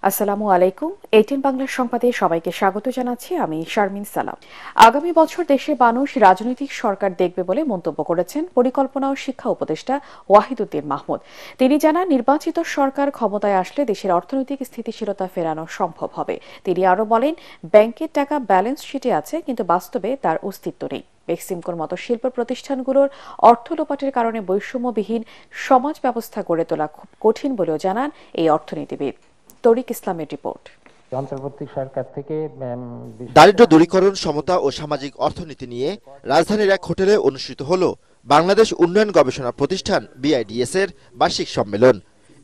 আসসালামু আলাইকুম। 18 বাংলার সংবাদে সবাইকে স্বাগত জানাচ্ছি। আমি শারমিন সালাম। আগামী বছর দেশের মানুষ রাজনৈতিক সরকার দেখবে বলে মন্তব্য করেছেন পরিকল্পনা ও শিক্ষা উপদেষ্টা ওয়াহিদুদ্দিন মাহমুদ। তিনি জানান, নির্বাচিত সরকার ক্ষমতায় আসলে দেশের অর্থনৈতিক স্থিতিশীলতা ফেরানো সম্ভব হবে। তিনি আরও বলেন, ব্যাংকের টাকা ব্যালেন্স শিটে আছে, কিন্তু বাস্তবে তার অস্তিত্ব নেই। বেক্সিমকোর মতো শিল্প প্রতিষ্ঠানগুলোর অর্থ লোপাটের কারণে বৈষম্যবিহীন সমাজ ব্যবস্থা গড়ে তোলা খুব কঠিন বলেও জানান এই অর্থনীতিবিদ। তরিক ইসলামের রিপোর্ট। অন্তর্বর্তী সরকার থেকে দারিদ্র্য দূরীকরণ, সমতা ও সামাজিক অর্থনীতি নিয়ে রাজধানীর এক হোটেলে অনুষ্ঠিত হল বাংলাদেশ উন্নয়ন গবেষণা প্রতিষ্ঠান BIDS এর বার্ষিক সম্মেলন।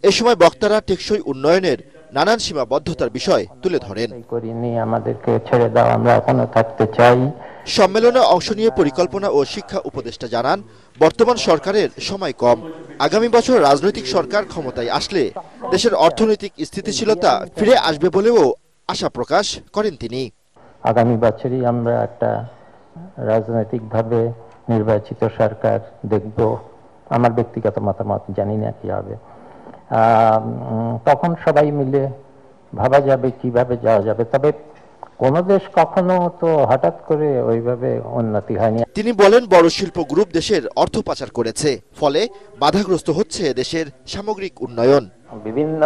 এ সময় বক্তারা টেকসই উন্নয়নের নানান সীমাবদ্ধতার বিষয় তুলে ধরেন। আমাদেরকে ছেড়ে দাও, আমরা এখনো থাকতে চাই। সম্মেলনে অংশ নিয়ে পরিকল্পনা ও শিক্ষা উপদেষ্টা জানান, বর্তমান সরকারের সময় কম। আগামী বছর রাজনৈতিক সরকার ক্ষমতায় আসলে দেশের অর্থনৈতিক স্থিতিশীলতা ফিরে আসবে বলেও আশা প্রকাশ করেন তিনি। আগামী বছরই আমরা একটা রাজনৈতিকভাবে নির্বাচিত সরকার দেখব। আমার ব্যক্তিগত মতামত, জানি না কি হবে। তখন সবাই মিলে ভাবা যাবে কিভাবে যাওয়া যাবে। তবে কোন দেশ কখনো তো হঠাৎ করে ওইভাবে উন্নতি হয়নি। তিনি বলেন, বড় শিল্প গ্রুপ দেশের অর্থ পাচার করেছে, ফলে বাধাগ্রস্ত হচ্ছে দেশের সামগ্রিক উন্নয়ন। বিভিন্ন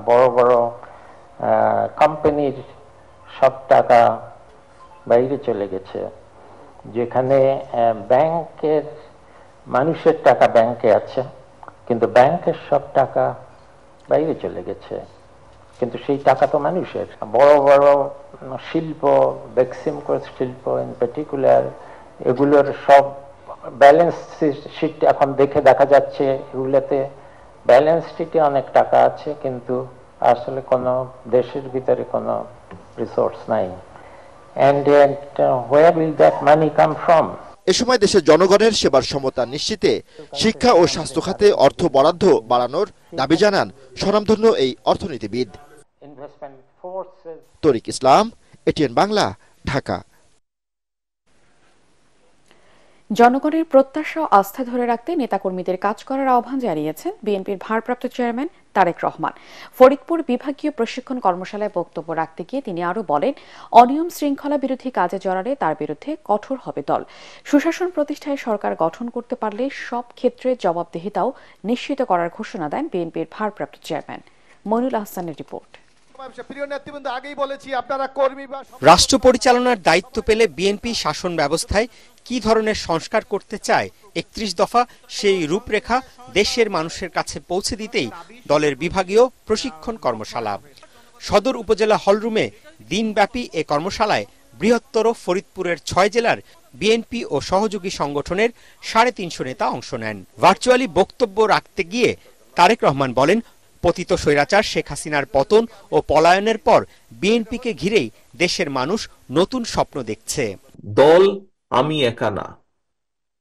বড় বড় কোম্পানির সব টাকা বাইরে চলে গেছে, যেখানে ব্যাংকের মানুষের টাকা ব্যাংকে আছে, কিন্তু ব্যাংকের সব টাকা বাইরে চলে গেছে, কিন্তু সেই টাকা তো মানুষের। বড় বড় শিল্প, বেক্সিমকো শিল্প ইন পার্টিকুলার, এগুলোর সব ব্যালেন্স শিট এখন দেখা যাচ্ছে, এগুলোতে ব্যালেন্স শিটে অনেক টাকা আছে, কিন্তু আসলে কোনো দেশের ভিতরে কোনো রিসোর্স নাই। And where will that money come from? এ সময় দেশের জনগণের সেবার সমতা নিশ্চিতে শিক্ষা ও স্বাস্থ্য খাতে অর্থ বরাদ্দ বাড়ানোর দাবি জানান স্বনামধন্য এই অর্থনীতিবিদ। তরিক ইসলাম, ATN বাংলা, ঢাকা। জনগণের প্রত্যাশা ও আস্থা ধরে রাখতে নেতাকর্মীদের কাজ করার আহ্বান জানিয়েছেন বিএনপির ভারপ্রাপ্ত চেয়ারম্যান তারেক রহমান। ফরিদপুর বিভাগীয় প্রশিক্ষণ কর্মশালায় বক্তব্য রাখতে গিয়ে তিনি আরও বলেন, অনিয়ম শৃঙ্খলা বিরোধী কাজে জড়ালে তার বিরুদ্ধে কঠোর হবে দল। সুশাসন প্রতিষ্ঠায় সরকার গঠন করতে পারলে সব ক্ষেত্রে জবাবদিহিতাও নিশ্চিত করার ঘোষণা দেন বিএনপির ভারপ্রাপ্ত চেয়ারম্যান। মইনুল আহসানের রিপোর্ট। রাষ্ট্র পরিচালনার দায়িত্ব পেলে বিএনপি শাসন ব্যবস্থায় কি ধরনের সংস্কার করতে চায় 31 দফা সেই রূপরেখা দেশের মানুষের কাছে পৌঁছে দিতেই দলের বিভাগীয় প্রশিক্ষণ কর্মশালা। সদর উপজেলা হলরুমে দিনব্যাপী এ কর্মশালায় বৃহত্তর ফরিদপুরের 6 জেলার বিএনপি ও সহযোগী সংগঠনের 350 নেতা অংশ নেন। ভার্চুয়ালি বক্তব্য রাখতে গিয়ে তারেক রহমান বলেন, পতিত স্বৈরাচার শেখ হাসিনার পতন ও পলায়নের পর বিএনপিকে ঘিরেই দেশের মানুষ নতুন স্বপ্ন দেখছে। দল আমি একা না,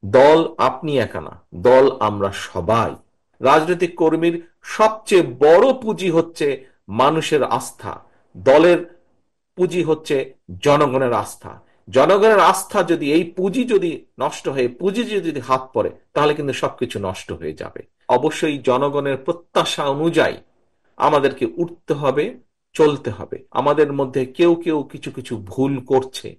দল আপনি একা না, দল আমরা সবাই। রাজনৈতিক কর্মীর সবচেয়ে বড় পুঁজি হচ্ছে মানুষের আস্থা, দলের পুঁজি হচ্ছে জনগণের আস্থা। জনগণের আস্থা যদি, এই পুঁজি যদি নষ্ট হয়ে, পুঁজি যদি হাত পড়ে, তাহলে কিন্তু সবকিছু নষ্ট হয়ে যাবে। অবশ্যই জনগণের প্রত্যাশা অনুযায়ী আমাদেরকে উঠতে হবে, চলতে হবে। আমাদের মধ্যে কেউ কেউ কিছু কিছু ভুল করছে,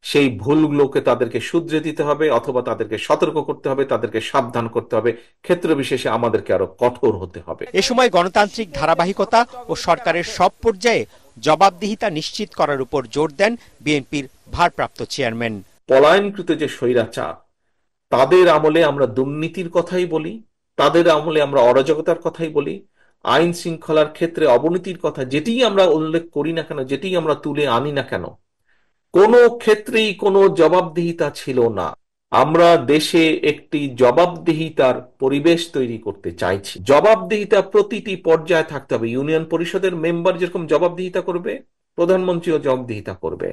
সেই ভুলগুলোকে তাদেরকে শুধরে দিতে হবে, অথবা তাদেরকে সতর্ক করতে হবে, তাদেরকে সাবধান করতে হবে। ক্ষেত্র বিশেষে আমাদেরকে আরো কঠোর হতে হবে। এ সময় গণতান্ত্রিক ধারাবাহিকতা ও সরকারের সব পর্যায়ে জবাবদিহিতা নিশ্চিত করার উপর জোর দেন বিএনপির ভারপ্রাপ্ত চেয়ারম্যান। পলায়নকৃত যে স্বৈরাচার, তাদের আমলে আমরা দুর্নীতির কথাই বলি, তাদের আমলে আমরা অরাজকতার কথাই বলি, আইন শৃঙ্খলার ক্ষেত্রে অবনতির কথা যেটিই আমরা উল্লেখ করি না কেন, যেটিই আমরা তুলে আনি না কেন, কোনো ক্ষেত্রেই কোনো জবাবদিহিতা ছিল না। আমরা দেশে একটি জবাবদিহিতার পরিবেশ তৈরি করতে চাইছি। জবাবদিহিতা প্রতিটি পর্যায়ে থাকতে হবে। ইউনিয়ন পরিষদের মেম্বার যেরকম জবাবদিহিতা করবে, প্রধানমন্ত্রীও জবাবদিহিতা করবে।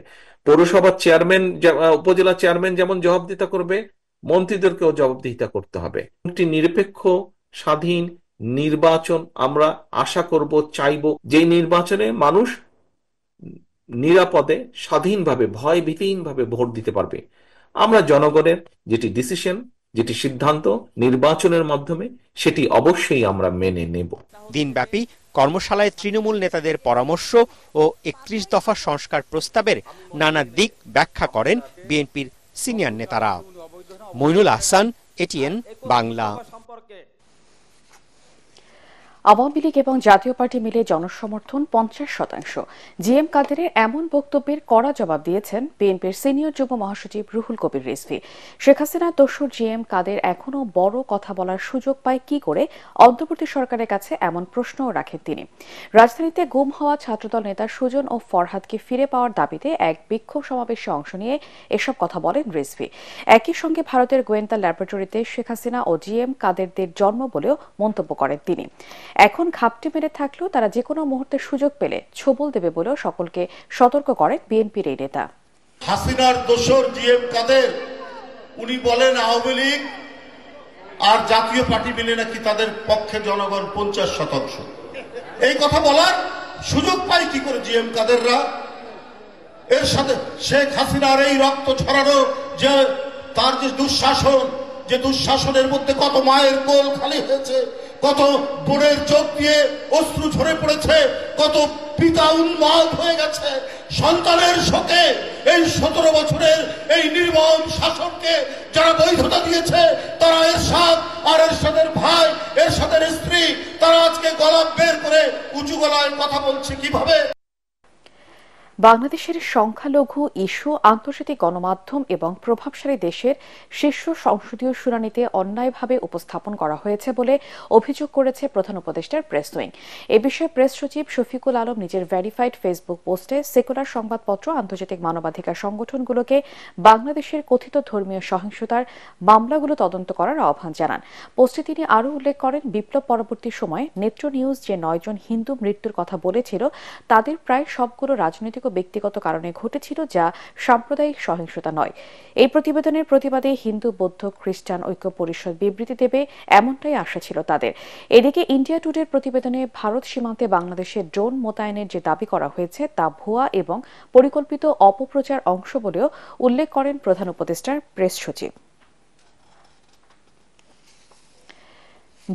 পৌরসভার চেয়ারম্যান, উপজেলা চেয়ারম্যান যেমন জবাবদিহিতা করবে, মন্ত্রীদেরকেও জবাবদিহিতা করতে হবে। একটি নিরপেক্ষ স্বাধীন নির্বাচন আমরা আশা করব, চাইব, যে নির্বাচনে মানুষ নিরাপদে, স্বাধীনভাবে, ভয় ভীতিহীনভাবে ভোট দিতে পারবে। আমরা জনগণের যেটি ডিসিশন, যেটি সিদ্ধান্ত নির্বাচনের মাধ্যমে, সেটি অবশ্যই আমরা মেনে নেব। দিনব্যাপী কর্মশালায় তৃণমূল নেতাদের পরামর্শ ও ৩১ দফা সংস্কার প্রস্তাবের নানা দিক ব্যাখ্যা করেন বিএনপির সিনিয়র নেতারা। মইনুল আহসান, এটিএন বাংলা। আওয়ামী লীগ এবং জাতীয় পার্টি মিলে জনসমর্থন 50%। জিএম কাদেরের এমন বক্তব্যের কড়া জবাব দিয়েছেন বিএনপির সিনিয়র যুগ্ম মহাসচিব রুহুল কবির রিজভী। শেখ হাসিনার দোসর জিএম কাদের এখনও বড় কথা বলার সুযোগ পায় কি করে, অন্তর্বর্তী সরকারের কাছে এমন প্রশ্নও রাখেন তিনি। রাজধানীতে গুম হওয়া ছাত্রদল নেতা সুজন ও ফরহাদকে ফিরে পাওয়ার দাবিতে এক বিক্ষোভ সমাবেশে অংশ নিয়ে এসব কথা বলেন রিজভী। একই সঙ্গে ভারতের গোয়েন্দা ল্যাবরেটরিতে শেখ হাসিনা ও জিএম কাদেরদের জন্ম বলেও মন্তব্য করেন তিনি। এখন ঘাপটি মেরে থাকলেও তারা যেকোনো মুহূর্তে সুযোগ পেলে ছোবল দেবে বলেও সকলকে সতর্ক করেন বিএনপির এই নেতা। হাসিনার দোসর জিএম কাদের উনি বলেন আওয়ামী লীগ আর জাতীয় পার্টি মিলে নাকি তাদের পক্ষে জনগণ 50%। এই কথা বলার সুযোগ পায় কি করে জিএম কাদেররা? এর সাথে শেখ হাসিনার এই রক্ত ছড়ানো যে তার যে দুঃশাসনের মধ্যে কত মায়ের কোল খালি হয়েছে, কত বোনের চোখ দিয়ে অশ্রু ঝরে পড়েছে, কত পিতা উন্মাদ হয়ে গেছে সন্তানের শোকে। এই 17 বছরের এই নির্মম শাসনকে যারা বৈধতা দিয়েছে তারা এরশাদ আর এরশাদের ভাই, এরশাদের স্ত্রী, তারা আজকে গলা বের করে উঁচু গলায় কথা বলছে কিভাবে? বাংলাদেশের সংখ্যালঘু ইস্যু আন্তর্জাতিক গণমাধ্যম এবং প্রভাবশালী দেশের শীর্ষ সংসদীয় শুনানিতে অন্যায়ভাবে উপস্থাপন করা হয়েছে বলে অভিযোগ করেছে প্রধান উপদেষ্টার প্রেস উইং। এ বিষয়ে প্রেস সচিব শফিকুল আলম নিজের ভেরিফাইড ফেসবুক পোস্টে সেকুলার সংবাদপত্র, আন্তর্জাতিক মানবাধিকার সংগঠনগুলোকে বাংলাদেশের কথিত ধর্মীয় সহিংসতার মামলাগুলো তদন্ত করার আহ্বান জানান। পোস্টে তিনি আরও উল্লেখ করেন, বিপ্লব পরবর্তী সময়ে নেত্র নিউজ যে 9 জন হিন্দু মৃত্যুর কথা বলেছিল তাদের প্রায় সবগুলো রাজনৈতিক ব্যক্তিগত কারণে ঘটেছিল, যা সাম্প্রদায়িক সহিংসতা নয়। এই প্রতিবেদনের প্রতিবাদে হিন্দু, বৌদ্ধ, খ্রিস্টান ঐক্য পরিষদ বিবৃতি দেবে এমনটাই আশা ছিল তাদের। এদিকে ইন্ডিয়া টুডের প্রতিবেদনে ভারত সীমান্তে বাংলাদেশে ড্রোন মোতায়েনের যে দাবি করা হয়েছে তা ভুয়া এবং পরিকল্পিত অপপ্রচার অংশ বলেও উল্লেখ করেন প্রধান উপদেষ্টার প্রেস সচিব।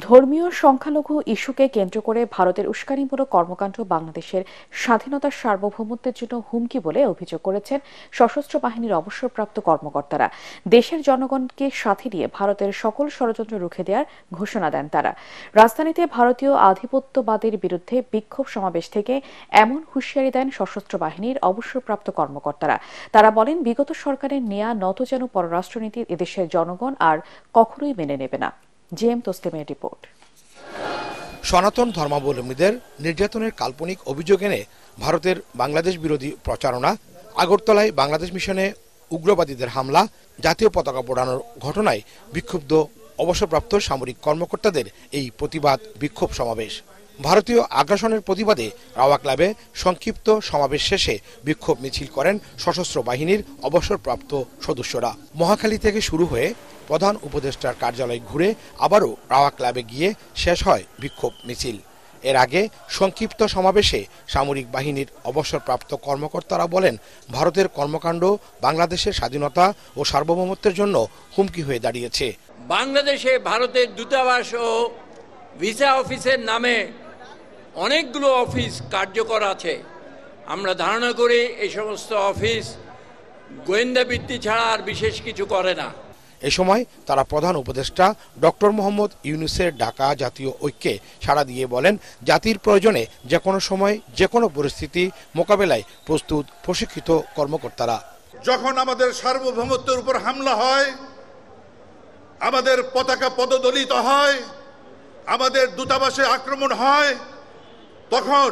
ধর্মীয় সংখ্যালঘু ইস্যুকে কেন্দ্র করে ভারতের উস্কানিমূলক কর্মকাণ্ড বাংলাদেশের স্বাধীনতার সার্বভৌমত্বের জন্য হুমকি বলে অভিযোগ করেছেন সশস্ত্র বাহিনীর অবসরপ্রাপ্ত কর্মকর্তারা। দেশের জনগণকে সাথে নিয়ে ভারতের সকল ষড়যন্ত্র রুখে দেওয়ার ঘোষণা দেন তারা। রাজধানীতে ভারতীয় আধিপত্যবাদের বিরুদ্ধে বিক্ষোভ সমাবেশ থেকে এমন হুঁশিয়ারি দেন সশস্ত্র বাহিনীর অবসরপ্রাপ্ত কর্মকর্তারা। তারা বলেন, বিগত সরকারের নেয়া নতজানু পররাষ্ট্রনীতি এদেশের জনগণ আর কখনোই মেনে নেবে না। জেএম তোসলিমের রিপোর্ট। সনাতন ধর্মাবলম্বীদের নির্যাতনের কাল্পনিক অভিযোগ এনে ভারতের বাংলাদেশ বিরোধী প্রচারণা, আগরতলায় বাংলাদেশ মিশনে উগ্রবাদীদের হামলা, জাতীয় পতাকা পোড়ানোর ঘটনায় বিক্ষুব্ধ অবসরপ্রাপ্ত সামরিক কর্মকর্তাদের এই প্রতিবাদ বিক্ষোভ সমাবেশ। ভারতীয় আগ্রাসনের প্রতিবাদে রাওয়া ক্লাবে সংক্ষিপ্ত সমাবেশ শেষে বিক্ষোভ মিছিল করেন সশস্ত্র বাহিনীর অবসরপ্রাপ্ত সদস্যরা। মহাখালী থেকে শুরু হয়ে প্রধান উপদেষ্টার কার্যালয় ঘুরে আবারও রাওয়া ক্লাবে গিয়ে শেষ হয় বিক্ষোভ মিছিল। এর আগে সংক্ষিপ্ত সমাবেশে সামরিক বাহিনীর অবসরপ্রাপ্ত কর্মকর্তারা বলেন, ভারতের কর্মকাণ্ড বাংলাদেশের স্বাধীনতা ও সার্বভৌমত্বের জন্য হুমকি হয়ে দাঁড়িয়েছে। বাংলাদেশে ভারতের দূতাবাস ও ভিসা অফিসের নামে অনেকগুলো অফিস কার্যকর আছে। আমরা ধারণা করি এই সমস্ত অফিস গোয়েন্দা বৃত্তি ছাড়া আর বিশেষ কিছু করে না। এ সময় তারা প্রধান উপদেষ্টা ডক্টর মোহাম্মদ ইউনূসের ডাকা জাতীয় ঐক্যে সাড়া দিয়ে বলেন, জাতির প্রয়োজনে যে কোনো সময় যে কোনো পরিস্থিতি মোকাবেলায় প্রস্তুত প্রশিক্ষিত কর্মকর্তারা। যখন আমাদের সার্বভৌমত্বের উপর হামলা হয়, আমাদের পতাকা পদদলিত হয়, আমাদের দূতাবাসে আক্রমণ হয়, তখন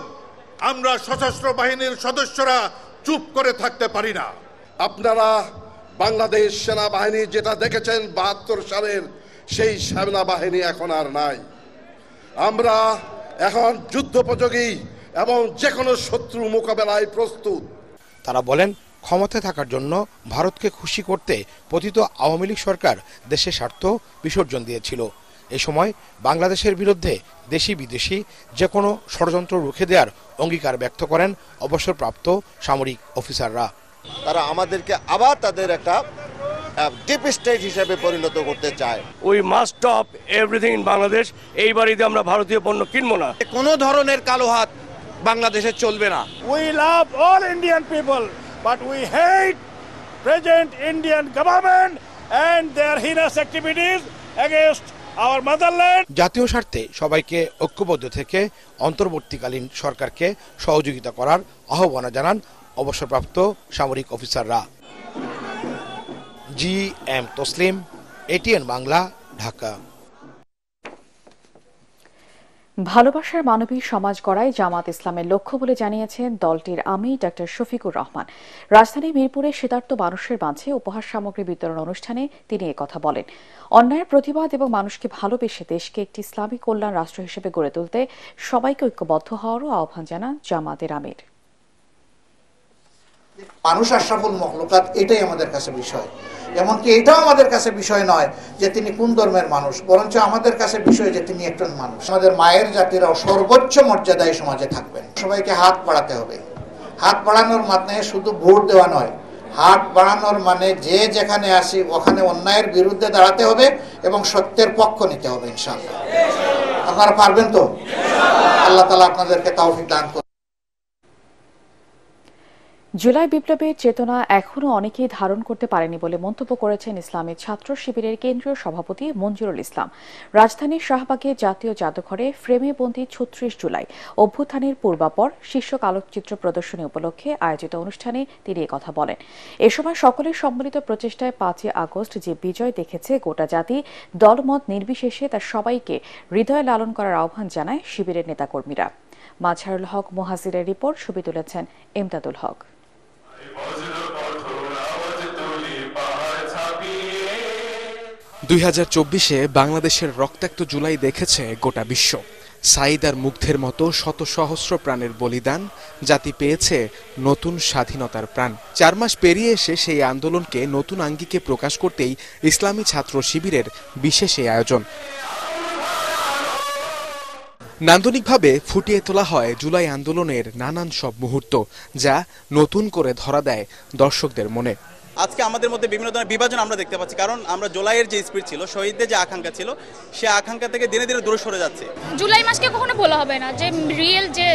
আমরা সশস্ত্র বাহিনীর সদস্যরা চুপ করে থাকতে পারি না। আপনারা বাংলাদেশ সেনাবাহিনী যেটা দেখেছেন 72 সালের, সেই সেনাবাহিনী এখন আর নাই। আমরা এখন যুদ্ধোপযোগী এবং যে কোনো শত্রু মোকাবেলায় প্রস্তুত। তারা বলেন, ক্ষমতায় থাকার জন্য ভারতকে খুশি করতে পতিত আওয়ামী লীগ সরকার দেশের স্বার্থ বিসর্জন দিয়েছিল। এ সময় বাংলাদেশের বিরুদ্ধে দেশি বিদেশি যে কোনো ষড়যন্ত্র রুখে দেওয়ার অঙ্গীকার ব্যক্ত করেন অবসরপ্রাপ্ত সামরিক অফিসাররা। তারা আমাদেরকে আবার তাদের একটা ডিপ স্টেট হিসেবে পরিণত করতে চায়। We must stop everything in Bangladesh. এইবার ঈদে আমরা ভারতীয় পণ্য কিনবো না। কোনো ধরনের কালো হাত বাংলাদেশে চলবে না। We love all Indian people but we hate present Indian government and their heinous activities against our motherland. জাতীয় স্বার্থে সবাইকে ঐক্যবদ্ধ থেকে অন্তর্বর্তীকালীন সরকারকে সহযোগিতা করার আহ্বান জানান অবসরপ্রাপ্ত সামরিক অফিসাররা। G M Taslim, ATN Bangla, Dhaka. ভালোবাসার মানবিক সমাজ গড়াই জামাত ইসলামের লক্ষ্য বলে জানিয়েছেন দলটির আমির ডক্টর শফিকুর রহমান। রাজধানী মিরপুরে শীতার্ত মানুষের মাঝে উপহার সামগ্রী বিতরণ অনুষ্ঠানে তিনি একথা বলেন। অন্যায়ের প্রতিবাদ এবং মানুষকে ভালোবেসে দেশকে একটি ইসলামী কল্যাণ রাষ্ট্র হিসেবে গড়ে তুলতে সবাইকে ঐক্যবদ্ধ হওয়ারও আহ্বান জানান জামাতের আমির। মানুষ আশরাফুল মখলুকাত, এটাই আমাদের কাছে বিষয়। এমনকি এটাও আমাদের কাছে বিষয় নয় যে তিনি কোন ধর্মের মানুষ, বরঞ্চ আমাদের কাছে বিষয় যে তিনি একজন মানুষ। আমাদের মায়ের জাতিরাও সর্বোচ্চ মর্যাদায় সমাজে থাকবেন। সবাইকে হাত বাড়াতে হবে। হাত বাড়ানোর মানে শুধু ভোট দেওয়া নয়, হাত বাড়ানোর মানে যে যেখানে আসি ওখানে অন্যায়ের বিরুদ্ধে দাঁড়াতে হবে এবং সত্যের পক্ষ নিতে হবে। ইনশাআল্লাহ আপনারা পারবেন তো? আল্লাহ তাআলা আপনাদেরকে তৌফিক দান করুন। জুলাই বিপ্লবের চেতনা এখনও অনেকেই ধারণ করতে পারেনি বলে মন্তব্য করেছেন ইসলামী ছাত্র শিবিরের কেন্দ্রীয় সভাপতি মঞ্জুরুল ইসলাম। রাজধানীর শাহবাগে জাতীয় জাদুঘরে ফ্রেমে বন্দী ৩৬ জুলাই অভ্যুত্থানের পূর্বাপর শীর্ষক আলোকচিত্র প্রদর্শনী উপলক্ষে আয়োজিত অনুষ্ঠানে তিনি একথা বলেন। এ সময় সকলের সম্মিলিত প্রচেষ্টায় ৫ই আগস্ট যে বিজয় দেখেছে গোটা জাতি, দলমত নির্বিশেষে তার সবাইকে হৃদয়ে লালন করার আহ্বান জানায় শিবিরের নেতাকর্মীরা। মাজহারুল হক মুহাজিরের রিপোর্ট, ছবি তুলেছেন ইমদাদুল হক। ২০২৪-এ বাংলাদেশের রক্তাক্ত জুলাই দেখেছে গোটা বিশ্ব। সাঈদ আর মুগ্ধের মতো শত সহস্র প্রাণের বলিদান, জাতি পেয়েছে নতুন স্বাধীনতার প্রাণ। ৪ মাস পেরিয়ে এসে সেই আন্দোলনকে নতুন আঙ্গিকে প্রকাশ করতেই ইসলামী ছাত্র শিবিরের বিশেষ এই আয়োজন। নান্দনিকভাবে ফুটিয়ে তোলা হয় জুলাই আন্দোলনের নানান সব মুহূর্ত, যা নতুন করে ধরা দেয় দর্শকদের মনে। আজকে আমাদের মধ্যে বিভিন্ন ধরনের বিভাজন আমরা দেখতে পাচ্ছি, কারণ আমরা জুলাইয়ের যে স্পিরিট ছিল, শহীদদের যে আকাঙ্ক্ষা ছিল, সে আকাঙ্ক্ষা থেকে দিনে দিনে দূরে সরে যাচ্ছে। জুলাই মাসকে কখনো বলা হবে না যে রিয়েল যে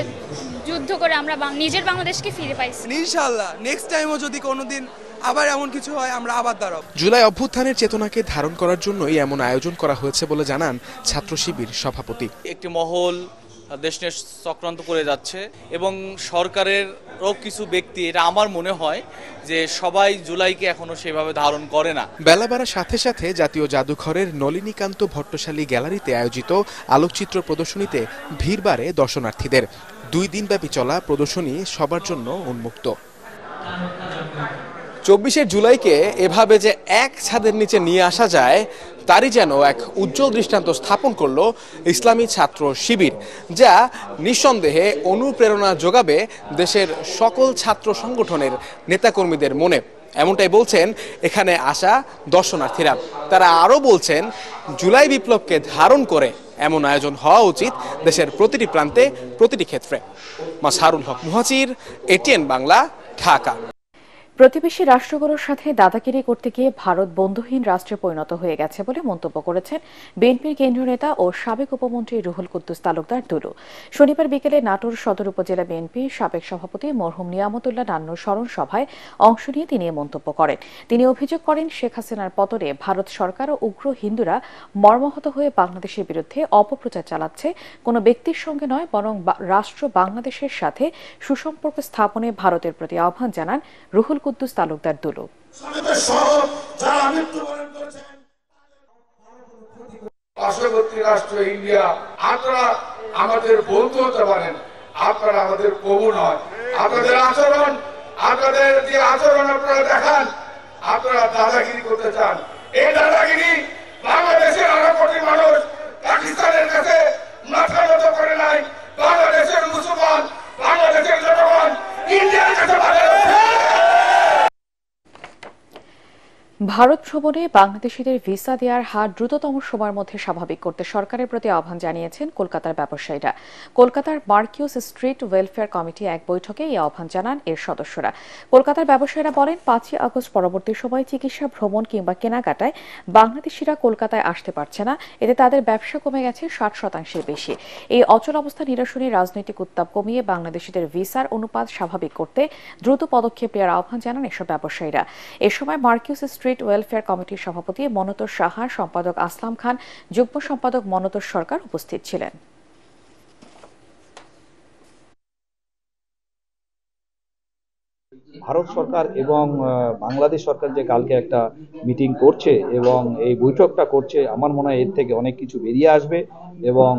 যুদ্ধ করে আমরা নিজের বাংলাদেশকে ফিরে পাইছি। ইনশাআল্লাহ নেক্সট টাইমও যদি কোনোদিন আবার এমন কিছু হয় আমরা আবার দাঁড়াবো। জুলাই অভ্যুত্থানের চেতনাকে ধারণ করার জন্যই এমন আয়োজন করা হয়েছে বলে জানান ছাত্র শিবির সভাপতি। একটি মহল দেশ নিয়ে চক্রান্ত করে যাচ্ছে এবং সরকারেরও কিছু ব্যক্তি, এটা আমার মনে হয় যে সবাই জুলাইকে এখনো সেভাবে ধারণ করে না। বেলা বাড়ার সাথে সাথে জাতীয় জাদুঘরের নলিনীকান্ত ভট্টশালী গ্যালারিতে আয়োজিত আলোকচিত্র প্রদর্শনীতে ভিড় বাড়ে দর্শনার্থীদের। 2 দিনব্যাপী চলা প্রদর্শনী সবার জন্য উন্মুক্ত। 24শে জুলাইকে এভাবে যে এক ছাদের নিচে নিয়ে আসা যায়, তারই যেন এক উজ্জ্বল দৃষ্টান্ত স্থাপন করল ইসলামী ছাত্র শিবির, যা নিঃসন্দেহে অনুপ্রেরণা যোগাবে দেশের সকল ছাত্র সংগঠনের নেতাকর্মীদের মনে। এমনটাই বলছেন এখানে আসা দর্শনার্থীরা। তারা আরও বলছেন, জুলাই বিপ্লবকে ধারণ করে এমন আয়োজন হওয়া উচিত দেশের প্রতিটি প্রান্তে, প্রতিটি ক্ষেত্রে। মাজহারুল হক মুহাজির, এটিএন বাংলা, ঢাকা। প্রতিবেশী রাষ্ট্রগুলোর সাথে দাদাগিরি করতে গিয়ে ভারত বন্ধুহীন রাষ্ট্রে পরিণত হয়ে গেছে বলে মন্তব্য করেছেন বিএনপির কেন্দ্রীয় নেতা ও সাবেক উপমন্ত্রী রুহুল কুদ্দুস তালুকদার দুলু। শনিবার বিকেলে নাটোর সদর উপজেলা বিএনপির সাবেক সভাপতি মরহুম নিয়ামতুল্লাহ নান্নুর স্মরণ সভায় অংশ নিয়ে তিনি এ মন্তব্য করেন। তিনি অভিযোগ করেন, শেখ হাসিনার পতনে ভারত সরকার ও উগ্র হিন্দুরা মর্মাহত হয়ে বাংলাদেশের বিরুদ্ধে অপপ্রচার চালাচ্ছে। কোনো ব্যক্তির সঙ্গে নয়, বরং রাষ্ট্র বাংলাদেশের সাথে সুসম্পর্ক স্থাপনে ভারতের প্রতি আহ্বান জানান রুহুল কুদ্দুস তালুকদার দুলু। পার্শ্ববর্তী রাষ্ট্র ইন্ডিয়া, আপনারা আমাদের বন্ধু হতে পারেন, আপনারা আমাদের প্রভু নয়। আপনাদের আচরণ, আপনাদের যে আচরণ আপনারা দেখান, আপনারা দাদাগিরি করতে চান। এই দাদাগিরি বাংলাদেশের 8 কোটি মানুষ পাকিস্তানের কাছে মাথা নত করে নাই। বাংলাদেশের মুসলমান, বাংলাদেশের জনগণ ইন্ডিয়ার কাছে ভারত ভ্রমণে বাংলাদেশিদের ভিসা দেওয়ার হার দ্রুততম সময়ের মধ্যে স্বাভাবিক করতে সরকারের প্রতি আহ্বান জানিয়েছেন কলকাতার ব্যবসায়ীরা। কলকাতার মার্কিউস স্ট্রিট ওয়েলফেয়ার কমিটি এক বৈঠকে এই আহ্বান জানান এর সদস্যরা। কলকাতার ব্যবসায়ীরা বলেন, 5 আগস্ট পরবর্তী সময়ে চিকিৎসা, ভ্রমণ কিংবা কেনাকাটায় বাংলাদেশিরা কলকাতায় আসতে পারছে না। এতে তাদের ব্যবসা কমে গেছে 60%-এর বেশি। এই অচল অবস্থা নিরসনে রাজনৈতিক উত্তাপ কমিয়ে বাংলাদেশিদের ভিসার অনুপাত স্বাভাবিক করতে দ্রুত পদক্ষেপ নেওয়ার আহ্বান জানান এসব ব্যবসায়ীরা। এ সময় মার্কিউস স্ট্রিট ওয়েলফেয়ার কমিটির সভাপতি মনতোষ সাহা, সম্পাদক আসলাম খান, যুগ্ম সম্পাদক মনতোষ সরকার উপস্থিত ছিলেন। ভারত সরকার এবং বাংলাদেশ সরকার যে কালকে একটা মিটিং করছে এবং এই বৈঠকটা করছে, আমার মনে হয় এর থেকে অনেক কিছু বেরিয়ে আসবে এবং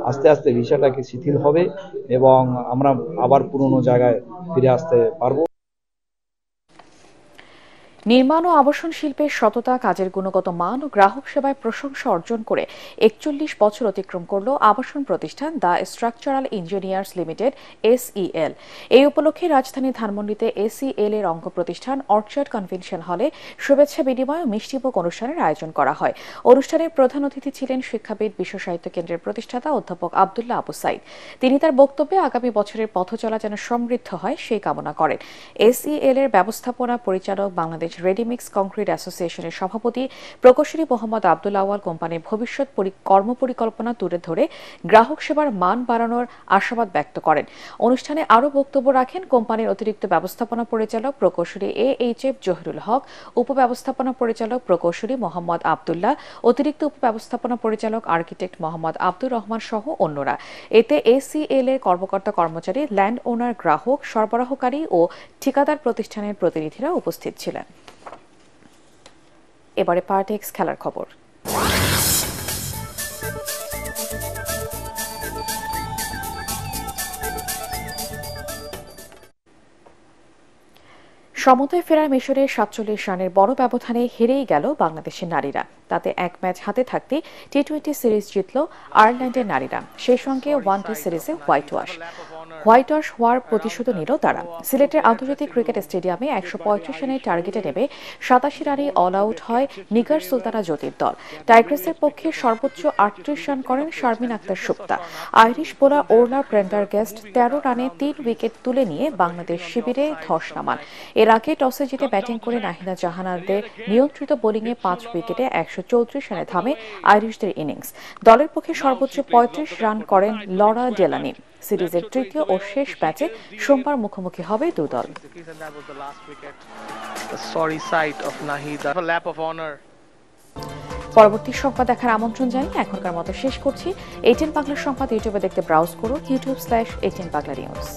আস্তে আস্তে ভিসাটাকে শিথিল হবে এবং আমরা আবার পুরনো জায়গায় ফিরে আসতে পারবো। নির্মাণ ও আবাসন শিল্পের সততা, কাজের গুণগত মান ও গ্রাহক সেবায় প্রশংসা অর্জন করে 41 বছর অতিক্রম করল আবাসন প্রতিষ্ঠান the structural engineers limited SEL। এই উপলক্ষে রাজধানীর ধানমন্ডিতে SEL এর অঙ্গ প্রতিষ্ঠান অর্চার্ড কনভেনশন হলে শুভেচ্ছা বিনিময় ও মিষ্টিমুখ অনুষ্ঠানের আয়োজন করা হয়। অনুষ্ঠানের প্রধান অতিথি ছিলেন শিক্ষাবিদ, বিশ্ব সাহিত্য কেন্দ্রের প্রতিষ্ঠাতা অধ্যাপক আব্দুল্লাহ আবু সাইদ। তিনি তার বক্তব্যে আগামী বছরের পথচলা যেন সমৃদ্ধ হয় সেই কামনা করেন। SEL এর ব্যবস্থাপনা পরিচালক, বাংলাদেশ রেডিমিক্স কংক্রিট অ্যাসোসিয়েশনের সভাপতি প্রকৌশলী মোহাম্মদ আব্দুল আওয়াল কোম্পানির ভবিষ্যৎ কর্মপরিকল্পনা তুলে ধরে গ্রাহক সেবার মান বাড়ানোর আশাবাদ ব্যক্ত করেন। অনুষ্ঠানে আরও বক্তব্য রাখেন কোম্পানির অতিরিক্ত ব্যবস্থাপনা পরিচালক প্রকৌশলী AHF জহিরুল হক, উপব্যবস্থাপনা পরিচালক প্রকৌশলী মোহাম্মদ আব্দুল্লাহ, অতিরিক্ত উপব্যবস্থাপনা পরিচালক আর্কিটেক্ট মোহাম্মদ আব্দুর রহমান সহ অন্যরা। এতে SEL এর কর্মকর্তা কর্মচারী, ল্যান্ড ওনার, গ্রাহক, সরবরাহকারী ও ঠিকাদার প্রতিষ্ঠানের প্রতিনিধিরা উপস্থিত ছিলেন। এবারে পার্টেক্স খেলার খবর। সমতায় ফেরার মিশরে 47 রানের বড় ব্যবধানে হেরেই গেল বাংলাদেশের নারীরা। তাতে এক ম্যাচ হাতে থাকতে T20 সিরিজ জিতল আয়ারল্যান্ডের নারীরা। সেই সঙ্গে ওয়ানডে সিরিজে হোয়াইট ওয়াশ হওয়ার প্রতিশোধ নিল তারা। সিলেটের আন্তর্জাতিক ক্রিকেট স্টেডিয়ামে 135 রানের টার্গেটে নেমে 87 রানে অল আউট হয় নিগার সুলতানা জ্যোতির দল। টাইগ্রেসের পক্ষে সর্বোচ্চ 38 রান করেন শারমিন আক্তার সুপ্তা। আইরিশ বোলার ওরলা প্রেন্ডারগেস্ট 13 রানে 3 উইকেট তুলে নিয়ে বাংলাদেশ শিবিরে ধস নামান। এর আগে টসে জিতে ব্যাটিং করে নাহিদা জাহানারদের নিয়ন্ত্রিত বোলিংয়ে 5 উইকেটে 134 রানে থামে আইরিশদের ইনিংস। দলের পক্ষে সর্বোচ্চ 35 রান করেন লরা ডেলানি। সিরিজের তৃতীয় ও শেষ ম্যাচে সোমবার মুখোমুখি হবে দুই দল। পরবর্তী সংবাদ দেখার আমন্ত্রণ জানিয়ে এখনকার মতো শেষ করছি। ATN বাংলা সংবাদ ইউটিউবে দেখতে ব্রাউজ করুন youtube/ATN Bangla News।